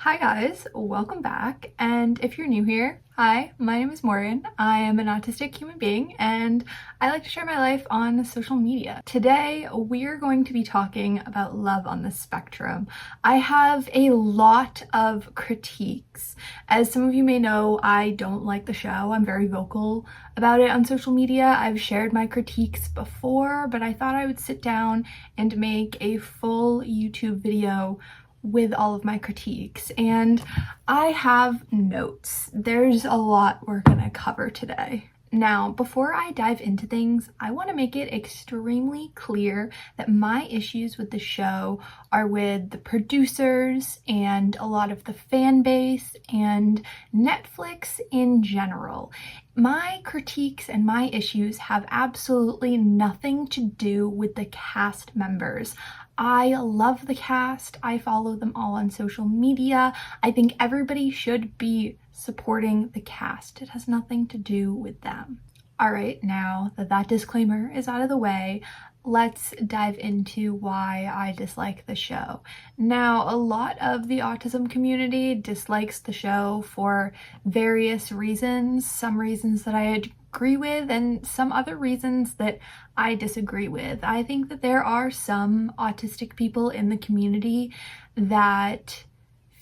Hi guys, welcome back. And if you're new here, hi, my name is Morgan. I am an autistic human being and I like to share my life on social media. Today, we're going to be talking about love on the spectrum. I have a lot of critiques. As some of you may know, I don't like the show. I'm very vocal about it on social media. I've shared my critiques before, but I thought I would sit down and make a full YouTube video with all of my critiques, and I have notes. There's a lot we're gonna cover today. Now, before I dive into things, I want to make it extremely clear that my issues with the show are with the producers and a lot of the fan base and Netflix in general. My critiques and my issues have absolutely nothing to do with the cast members. I love the cast. I follow them all on social media. I think everybody should be supporting the cast. It has nothing to do with them. All right, now that disclaimer is out of the way, let's dive into why I dislike the show. Now, a lot of the autism community dislikes the show for various reasons, some reasons that I agree with and some other reasons that I disagree with. I think that there are some autistic people in the community that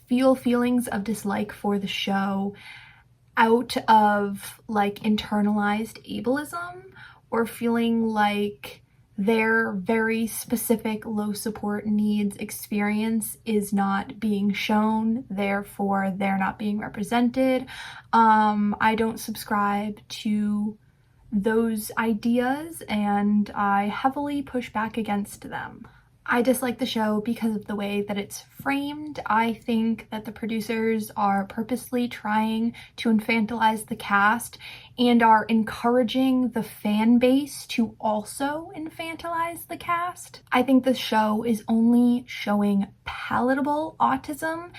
feel feelings of dislike for the show out of like internalized ableism, or feeling like their very specific low support needs experience is not being shown, therefore they're not being represented. I don't subscribe to those ideas and I heavily push back against them. I dislike the show because of the way that it's framed. I think that the producers are purposely trying to infantilize the cast and are encouraging the fan base to also infantilize the cast. I think the show is only showing palatable autism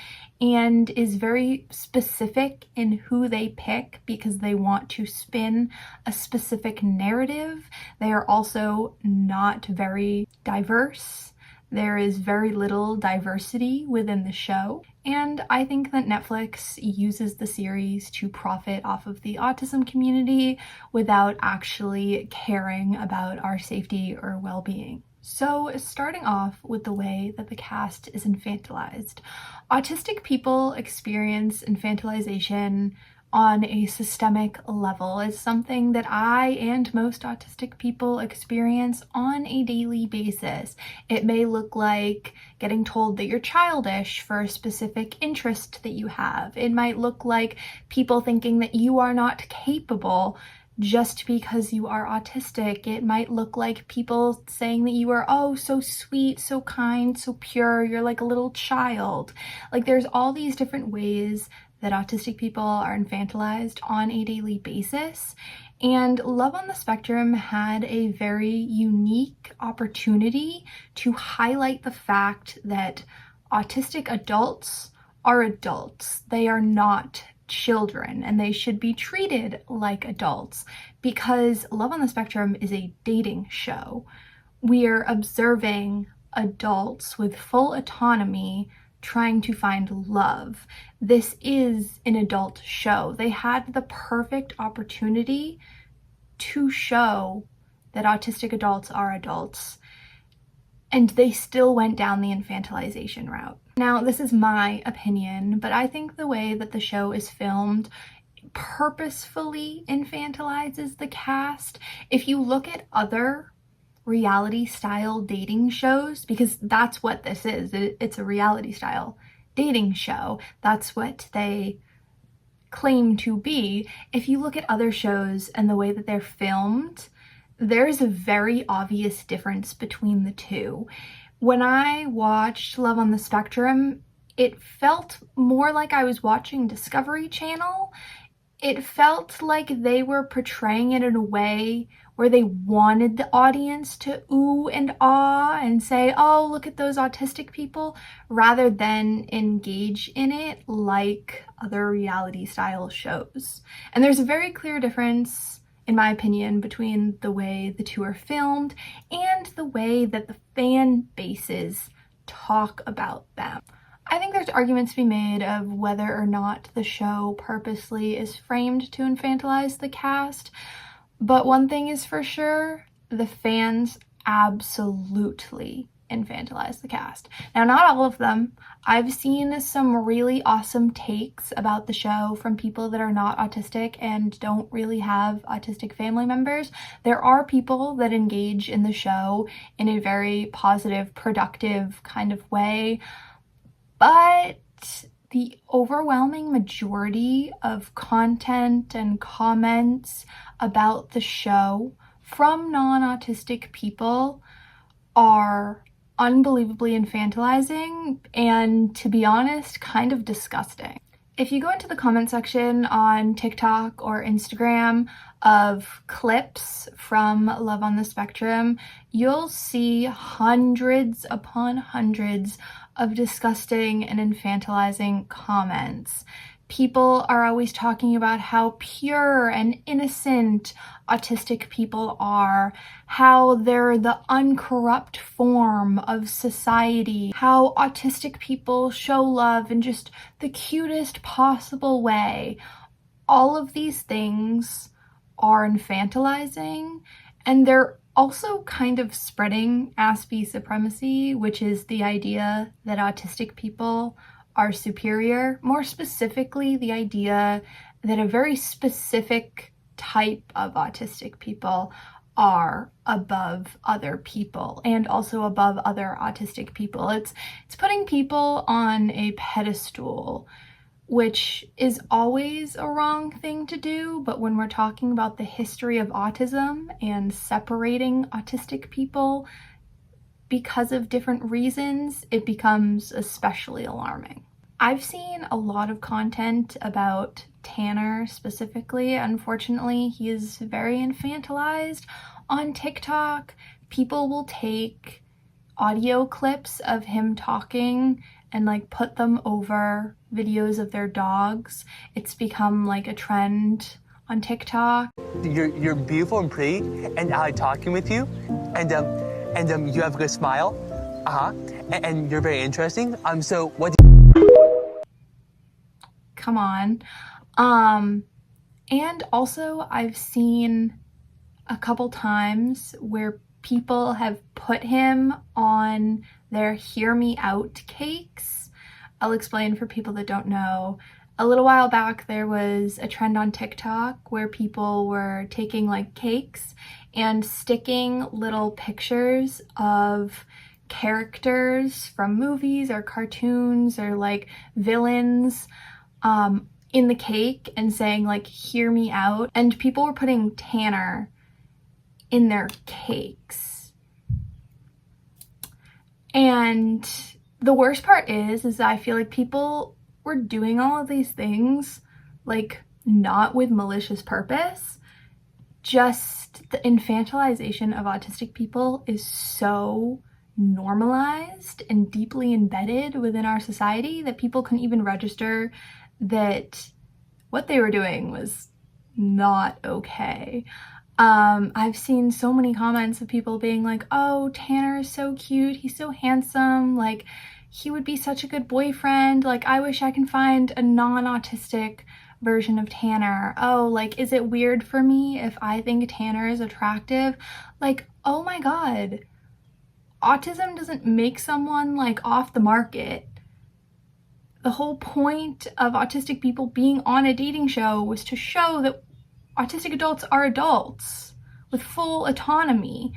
and is very specific in who they pick because they want to spin a specific narrative. They are also not very diverse. There is very little diversity within the show, and I think that Netflix uses the series to profit off of the autism community without actually caring about our safety or well-being. So, starting off with the way that the cast is infantilized. Autistic people experience infantilization on a systemic level. It's something that I and most autistic people experience on a daily basis. It may look like getting told that you're childish for a specific interest that you have. It might look like people thinking that you are not capable just because you are autistic. It might look like people saying that you are, oh, so sweet, so kind, so pure, you're like a little child. Like, there's all these different ways that autistic people are infantilized on a daily basis. And Love on the Spectrum had a very unique opportunity to highlight the fact that autistic adults are adults. They are not children and they should be treated like adults, because Love on the Spectrum is a dating show. We are observing adults with full autonomy trying to find love. This is an adult show. They had the perfect opportunity to show that autistic adults are adults, and they still went down the infantilization route. Now, this is my opinion, but I think the way that the show is filmed purposefully infantilizes the cast. If you look at other reality style dating shows, because that's what this is, it's a reality style dating show, that's what they claim to be. If you look at other shows and the way that they're filmed, there's a very obvious difference between the two. When I watched Love on the Spectrum, it felt more like I was watching Discovery Channel. It felt like they were portraying it in a way where they wanted the audience to ooh and ah and say, oh, look at those autistic people, rather than engage in it like other reality style shows. And there's a very clear difference, in my opinion, between the way the two are filmed and the way that the fan bases talk about them. I think there's arguments to be made of whether or not the show purposely is framed to infantilize the cast, but one thing is for sure, the fans absolutely infantilize the cast. Now, not all of them. I've seen some really awesome takes about the show from people that are not autistic and don't really have autistic family members. There are people that engage in the show in a very positive, productive kind of way, but the overwhelming majority of content and comments about the show from non-autistic people are unbelievably infantilizing and, to be honest, kind of disgusting. If you go into the comment section on TikTok or Instagram of clips from Love on the Spectrum, you'll see hundreds upon hundreds of disgusting and infantilizing comments. People are always talking about how pure and innocent autistic people are, how they're the uncorrupt form of society, how autistic people show love in just the cutest possible way. All of these things are infantilizing, and they're also kind of spreading Aspie supremacy, which is the idea that autistic people are superior. More specifically, the idea that a very specific type of autistic people are above other people and also above other autistic people. It's putting people on a pedestal, which is always a wrong thing to do, but when we're talking about the history of autism and separating autistic people because of different reasons, it becomes especially alarming. I've seen a lot of content about Tanner specifically. Unfortunately, he is very infantilized on TikTok. People will take audio clips of him talking and like put them over videos of their dogs. It's become like a trend on TikTok. You're beautiful and pretty, and I like talking with you, and you have a good smile, and you're very interesting. So what? Come on. And also I've seen a couple times where people have put him on their Hear Me Out cakes. I'll explain for people that don't know. A little while back, there was a trend on TikTok where people were taking like cakes and sticking little pictures of characters from movies or cartoons or like villains in the cake and saying like, hear me out. And people were putting Tanner in their cakes. And the worst part is I feel like people were doing all of these things like not with malicious purpose. Just the infantilization of autistic people is so normalized and deeply embedded within our society that people couldn't even register that what they were doing was not okay. I've seen so many comments of people being like, oh, Tanner is so cute, he's so handsome, like he would be such a good boyfriend, like I wish I can find a non-autistic version of Tanner. Oh, like is it weird for me if I think Tanner is attractive? Like, oh my god, autism doesn't make someone like off the market. The whole point of autistic people being on a dating show was to show that autistic adults are adults with full autonomy.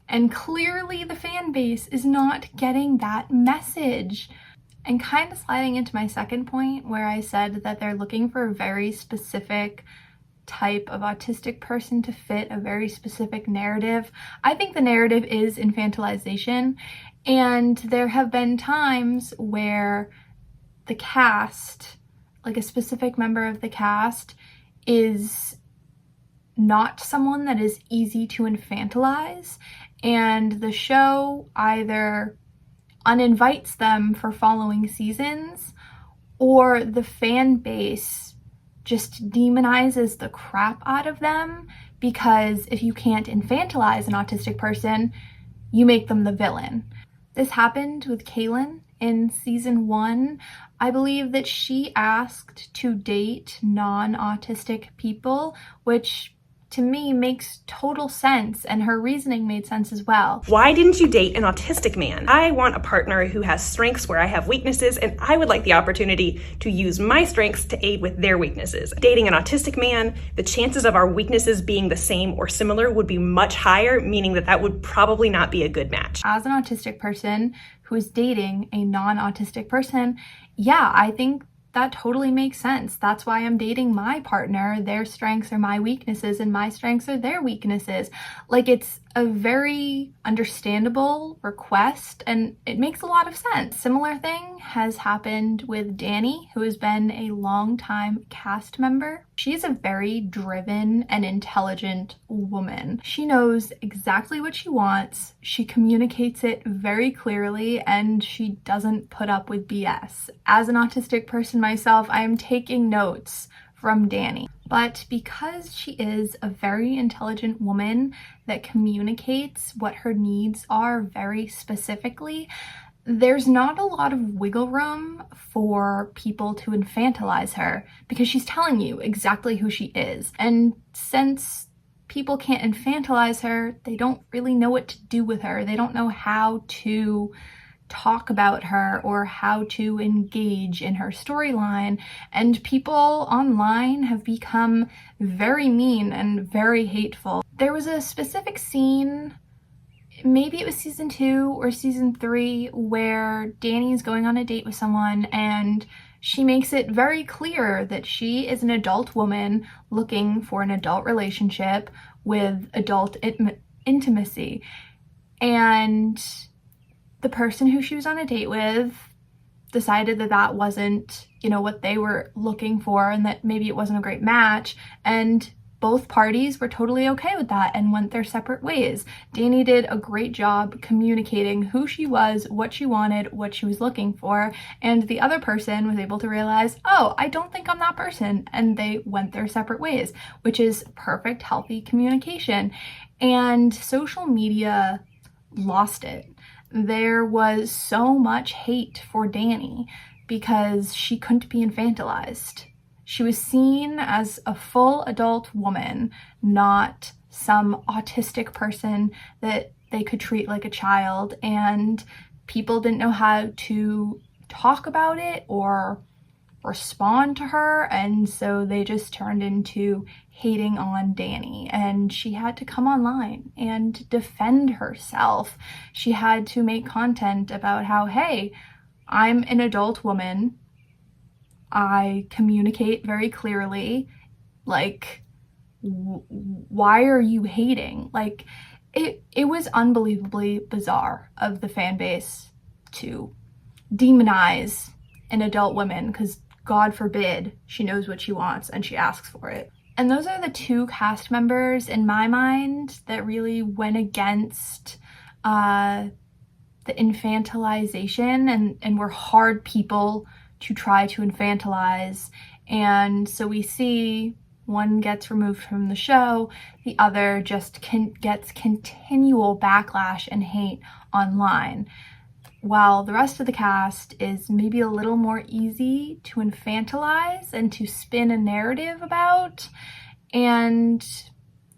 And clearly the fan base is not getting that message. And kind of sliding into my second point where I said that they're looking for a very specific type of autistic person to fit a very specific narrative. I think the narrative is infantilization, and there have been times where the cast, like a specific member of the cast, is not someone that is easy to infantilize, and the show either uninvites them for following seasons or the fan base just demonizes the crap out of them, because if you can't infantilize an autistic person, you make them the villain. This happened with Kaylin in season 1, I believe that she asked to date non-autistic people, which to me makes total sense, and her reasoning made sense as well. Why didn't you date an autistic man? I want a partner who has strengths where I have weaknesses, and I would like the opportunity to use my strengths to aid with their weaknesses. Dating an autistic man, the chances of our weaknesses being the same or similar would be much higher, meaning that that would probably not be a good match. As an autistic person who is dating a non-autistic person, yeah, I think that totally makes sense. That's why I'm dating my partner. Their strengths are my weaknesses and my strengths are their weaknesses. Like, it's a very understandable request and it makes a lot of sense. Similar thing has happened with Danny, who has been a long-time cast member. She is a very driven and intelligent woman. She knows exactly what she wants. She communicates it very clearly and she doesn't put up with BS. As an autistic person myself, I am taking notes from Danny. But because she is a very intelligent woman that communicates what her needs are very specifically, there's not a lot of wiggle room for people to infantilize her because she's telling you exactly who she is. And since people can't infantilize her, they don't really know what to do with her. They don't know how to talk about her or how to engage in her storyline, and people online have become very mean and very hateful. There was a specific scene, maybe it was season 2 or season 3, where Danny's going on a date with someone and she makes it very clear that she is an adult woman looking for an adult relationship with adult intimacy, and the person who she was on a date with decided that that wasn't, what they were looking for and that maybe it wasn't a great match, and both parties were totally okay with that and went their separate ways. Danny did a great job communicating who she was, what she wanted, what she was looking for, and the other person was able to realize, oh, I don't think I'm that person, and they went their separate ways, which is perfect, healthy communication. And social media lost it. There was so much hate for Danny because she couldn't be infantilized. She was seen as a full adult woman, not some autistic person that they could treat like a child, and people didn't know how to talk about it or respond to her, and so they just turned into hating on Danny, and she had to come online and defend herself. She had to make content about how, hey, I'm an adult woman, I communicate very clearly, like, why are you hating? Like, it was unbelievably bizarre of the fan base to demonize an adult woman, because God forbid she knows what she wants and she asks for it. And those are the 2 cast members in my mind that really went against the infantilization and were hard people to try to infantilize. And so we see one gets removed from the show, the other just gets continual backlash and hate online, while the rest of the cast is maybe a little more easy to infantilize and to spin a narrative about, and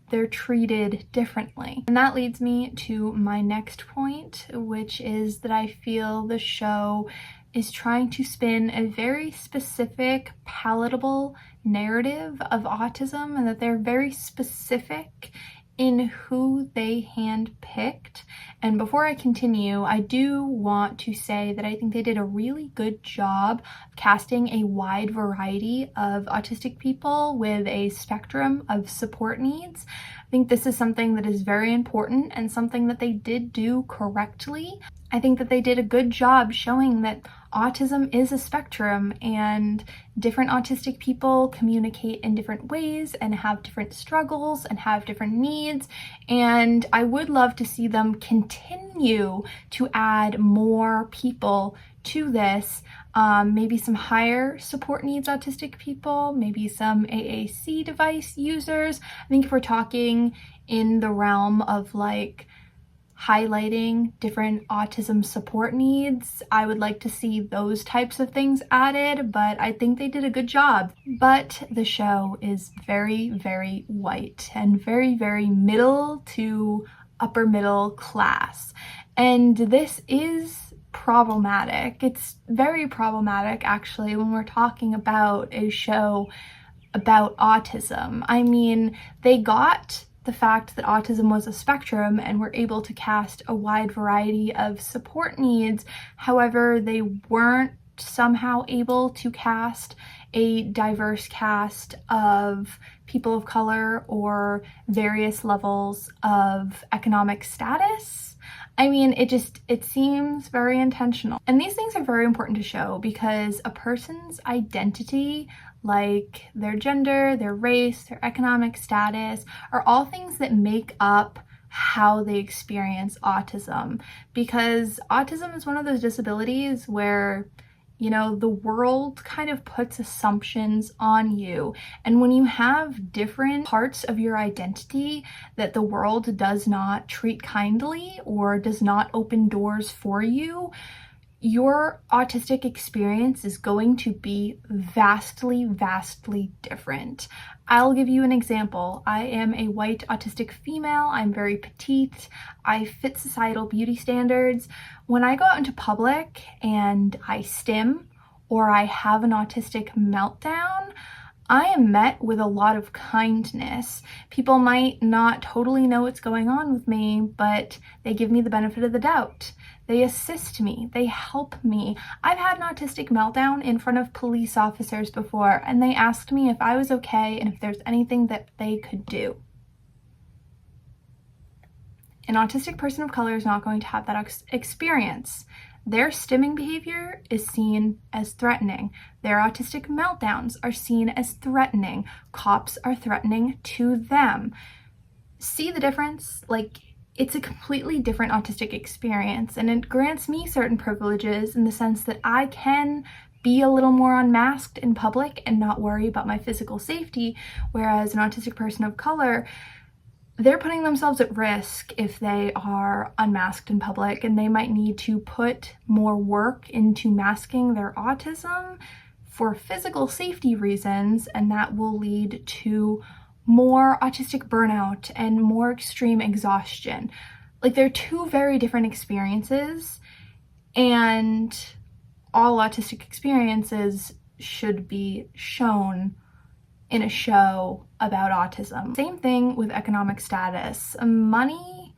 they're treated differently. And that leads me to my next point, which is that I feel the show is trying to spin a very specific, palatable narrative of autism, and that they're very specific in who they handpicked. And before I continue, I do want to say that I think they did a really good job casting a wide variety of autistic people with a spectrum of support needs. I think this is something that is very important and something that they did do correctly. I think that they did a good job showing that autism is a spectrum and different autistic people communicate in different ways and have different struggles and have different needs. And I would love to see them continue to add more people to this. Maybe some higher support needs autistic people, maybe some AAC device users. I think if we're talking in the realm of like highlighting different autism support needs. I would like to see those types of things added, but I think they did a good job. But the show is very, very white and very, very middle to upper middle class. And this is problematic. It's very problematic, actually, when we're talking about a show about autism. I mean, they got the fact that autism was a spectrum and were able to cast a wide variety of support needs. However, they weren't somehow able to cast a diverse cast of people of color or various levels of economic status. I mean, it seems very intentional. And these things are very important to show because a person's identity, like their gender, their race, their economic status, are all things that make up how they experience autism. Because autism is one of those disabilities where, you know, the world kind of puts assumptions on you. And when you have different parts of your identity that the world does not treat kindly or does not open doors for you, your autistic experience is going to be vastly, vastly different. I'll give you an example. I am a white autistic female. I'm very petite. I fit societal beauty standards. When I go out into public and I stim or I have an autistic meltdown, I am met with a lot of kindness. People might not totally know what's going on with me, but they give me the benefit of the doubt. They assist me, they help me. I've had an autistic meltdown in front of police officers before, and they asked me if I was okay and if there's anything that they could do. An autistic person of color is not going to have that experience. Their stimming behavior is seen as threatening. Their autistic meltdowns are seen as threatening. Cops are threatening to them. See the difference? Like, it's a completely different autistic experience, and it grants me certain privileges in the sense that I can be a little more unmasked in public and not worry about my physical safety, whereas an autistic person of color, they're putting themselves at risk if they are unmasked in public, and they might need to put more work into masking their autism for physical safety reasons, and that will lead to more autistic burnout and more extreme exhaustion. Like, they're two very different experiences, and all autistic experiences should be shown in a show about autism. Same thing with economic status. Money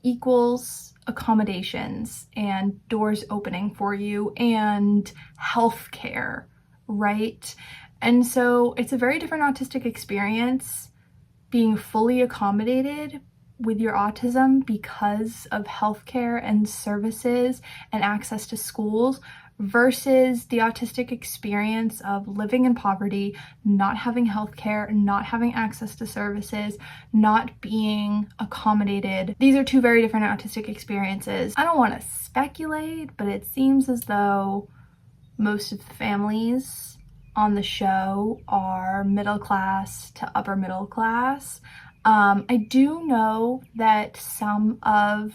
equals accommodations and doors opening for you and healthcare, right? And so it's a very different autistic experience being fully accommodated with your autism because of healthcare and services and access to schools versus the autistic experience of living in poverty, not having healthcare, not having access to services, not being accommodated. These are two very different autistic experiences. I don't want to speculate, but it seems as though most of the families on the show are middle class to upper middle class. I do know that some of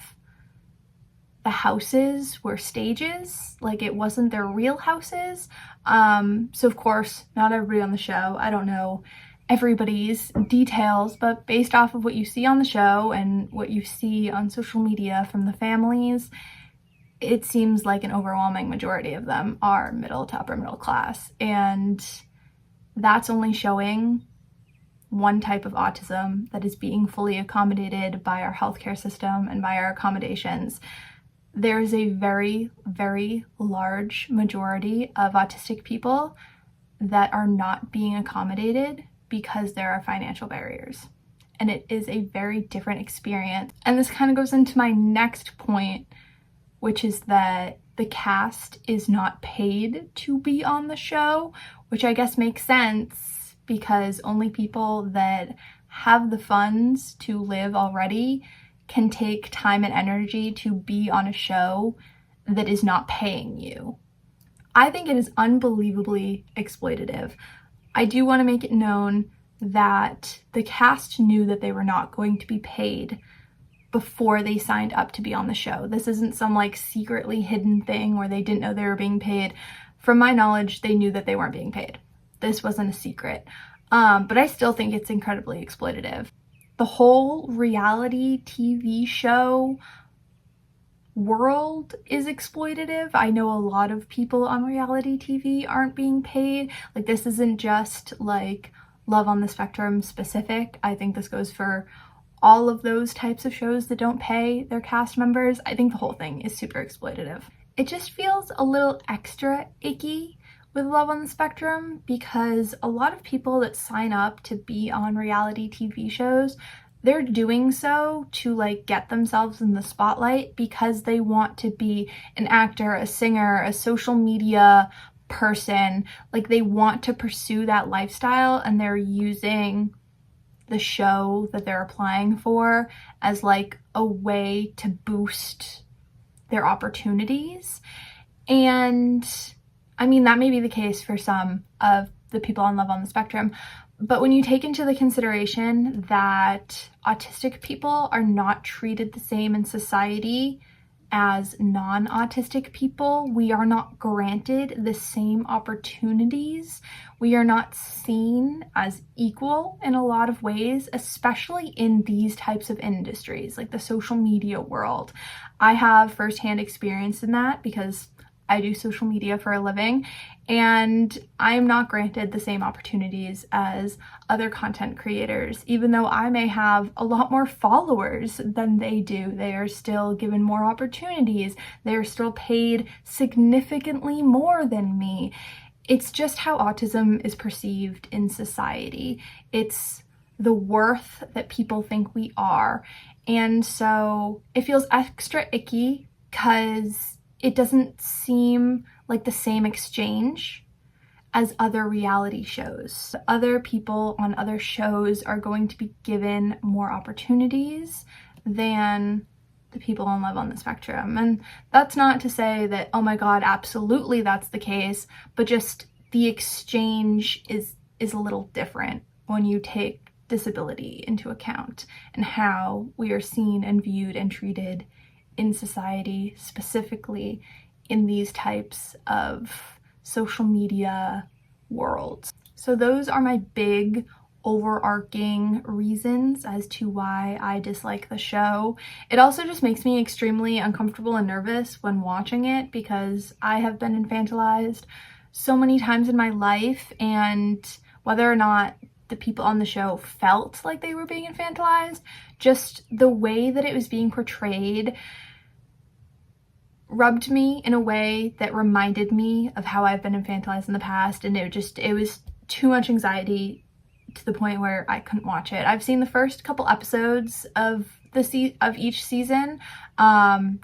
the houses were stages, like it wasn't their real houses. So of course, not everybody on the show, I don't know everybody's details, but based off of what you see on the show and what you see on social media from the families, it seems like an overwhelming majority of them are middle to upper middle class. And that's only showing one type of autism that is being fully accommodated by our healthcare system and by our accommodations. There is a very, very large majority of autistic people that are not being accommodated because there are financial barriers. And it is a very different experience. And this kind of goes into my next point, which is that the cast is not paid to be on the show, which I guess makes sense because only people that have the funds to live already can take time and energy to be on a show that is not paying you. I think it is unbelievably exploitative. I do want to make it known that the cast knew that they were not going to be paid before they signed up to be on the show. This isn't some like secretly hidden thing where they didn't know they were being paid. From my knowledge, they knew that they weren't being paid. This wasn't a secret. But I still think it's incredibly exploitative. The whole reality TV show world is exploitative. I know a lot of people on reality TV aren't being paid. Like, this isn't just like Love on the Spectrum specific. I think this goes for all of those types of shows that don't pay their cast members. I think the whole thing is super exploitative. It just feels a little extra icky with Love on the Spectrum because a lot of people that sign up to be on reality TV shows, they're doing so to like get themselves in the spotlight because they want to be an actor, a singer, a social media person. Like, they want to pursue that lifestyle, and they're using the show that they're applying for as like a way to boost their opportunities. And I mean, that may be the case for some of the people on Love on the Spectrum, but when you take into the consideration that autistic people are not treated the same in society as non-autistic people, we are not granted the same opportunities. We are not seen as equal in a lot of ways, especially in these types of industries, like the social media world. I have firsthand experience in that because I do social media for a living, and I'm not granted the same opportunities as other content creators. Even though I may have a lot more followers than they do, they are still given more opportunities. They're still paid significantly more than me. It's just how autism is perceived in society. It's the worth that people think we are. And so it feels extra icky because it doesn't seem like the same exchange as other reality shows. Other people on other shows are going to be given more opportunities than the people on Love on the Spectrum. And that's not to say that, oh my God, absolutely that's the case, but just the exchange is a little different when you take disability into account and how we are seen and viewed and treated in society, specifically in these types of social media worlds. So those are my big overarching reasons as to why I dislike the show. It also just makes me extremely uncomfortable and nervous when watching it because I have been infantilized so many times in my life, and whether or not the people on the show felt like they were being infantilized, just the way that it was being portrayed rubbed me in a way that reminded me of how I've been infantilized in the past, and it was too much anxiety to the point where I couldn't watch it. I've seen the first couple episodes of each season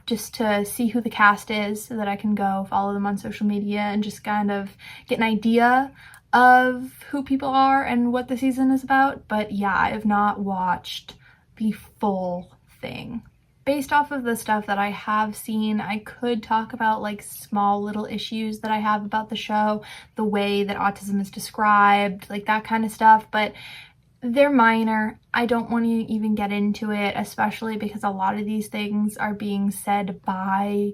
just to see who the cast is so that I can go follow them on social media and just kind of get an idea of who people are and what the season is about. But yeah, I have not watched the full thing. Based off of the stuff that I have seen, I could talk about like small little issues that I have about the show, the way that autism is described, like that kind of stuff, but they're minor. I don't want to even get into it, especially because a lot of these things are being said by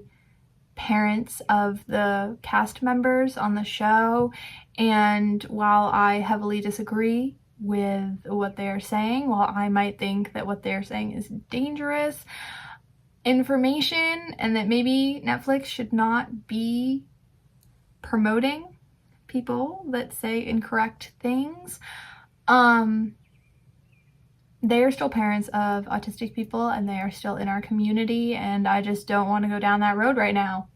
parents of the cast members on the show, and while I heavily disagree with what they're saying, while I might think that what they're saying is dangerous information and that maybe Netflix should not be promoting people that say incorrect things, they are still parents of autistic people and they are still in our community, and I just don't want to go down that road right now.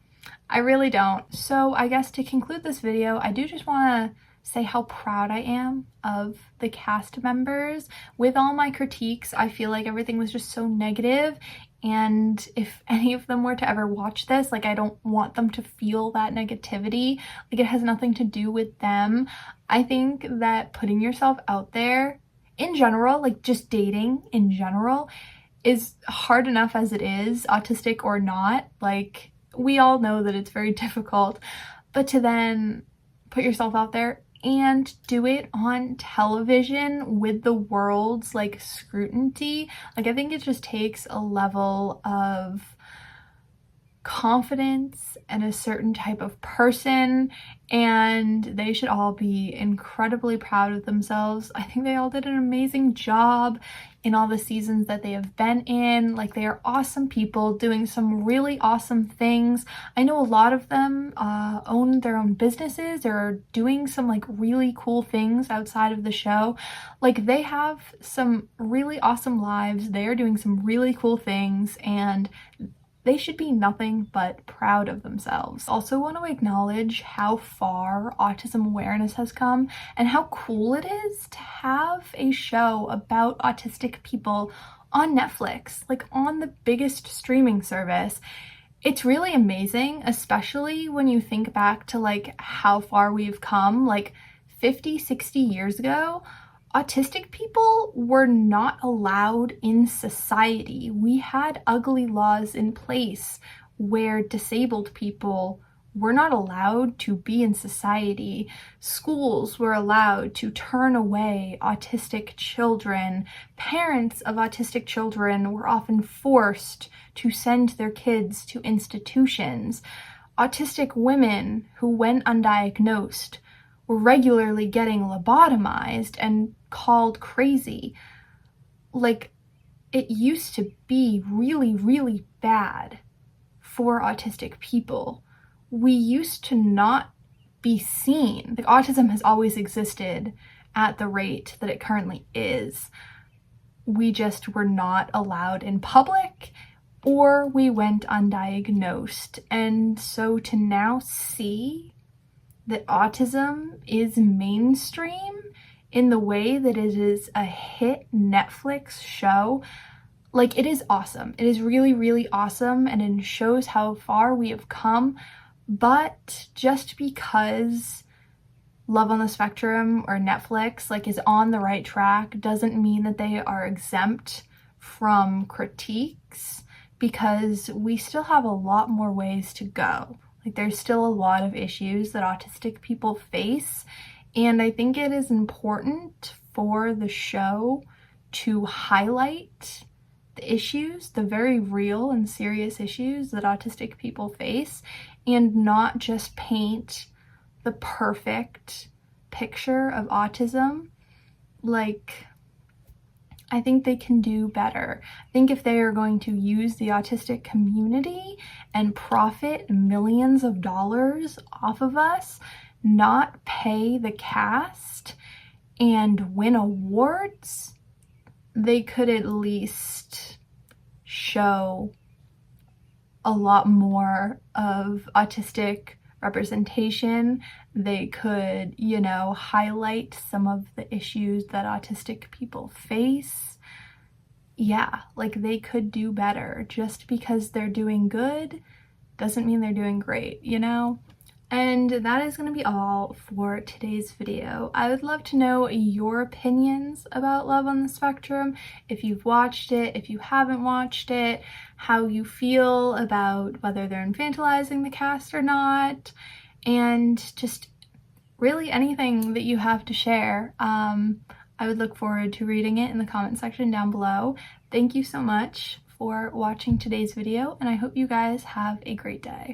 I really don't. So I guess to conclude this video, I do just want to say how proud I am of the cast members. With all my critiques, I feel like everything was just so negative, and if any of them were to ever watch this, like, I don't want them to feel that negativity. Like, it has nothing to do with them. I think that putting yourself out there in general, like just dating in general, is hard enough as it is, autistic or not. Like, we all know that it's very difficult, but to then put yourself out there and do it on television with the world's like scrutiny. Like, I think it just takes a level of confidence and a certain type of person, and they should all be incredibly proud of themselves. I think they all did an amazing job in all the seasons that they have been in. Like, they are awesome people doing some really awesome things. I know a lot of them own their own businesses or are doing some like really cool things outside of the show. Like, they have some really awesome lives. They are doing some really cool things, and they should be nothing but proud of themselves. Also want to acknowledge how far autism awareness has come and how cool it is to have a show about autistic people on Netflix, like on the biggest streaming service. It's really amazing, especially when you think back to like how far we've come. Like 50, 60 years ago, autistic people were not allowed in society. We had ugly laws in place where disabled people were not allowed to be in society. Schools were allowed to turn away autistic children. Parents of autistic children were often forced to send their kids to institutions. Autistic women who went undiagnosed were regularly getting lobotomized and called crazy. Like, it used to be really, really bad for autistic people. We used to not be seen. Like, autism has always existed at the rate that it currently is. We just were not allowed in public, or we went undiagnosed. And so to now see that autism is mainstream in the way that it is a hit Netflix show, like, it is awesome. It is really, really awesome, and it shows how far we have come. But just because Love on the Spectrum or Netflix like is on the right track doesn't mean that they are exempt from critiques, because we still have a lot more ways to go. Like, there's still a lot of issues that autistic people face, and I think it is important for the show to highlight the issues, the very real and serious issues that autistic people face, and not just paint the perfect picture of autism. Like, I think they can do better. I think if they are going to use the autistic community and profit millions of dollars off of us, not pay the cast, and win awards, they could at least show a lot more of autistic representation. They could, highlight some of the issues that autistic people face. Yeah, like, they could do better. Just because they're doing good doesn't mean they're doing great, And that is going to be all for today's video. I would love to know your opinions about Love on the Spectrum, if you've watched it, if you haven't watched it, how you feel about whether they're infantilizing the cast or not, and just really anything that you have to share. I would look forward to reading it in the comment section down below. Thank you so much for watching today's video, and I hope you guys have a great day.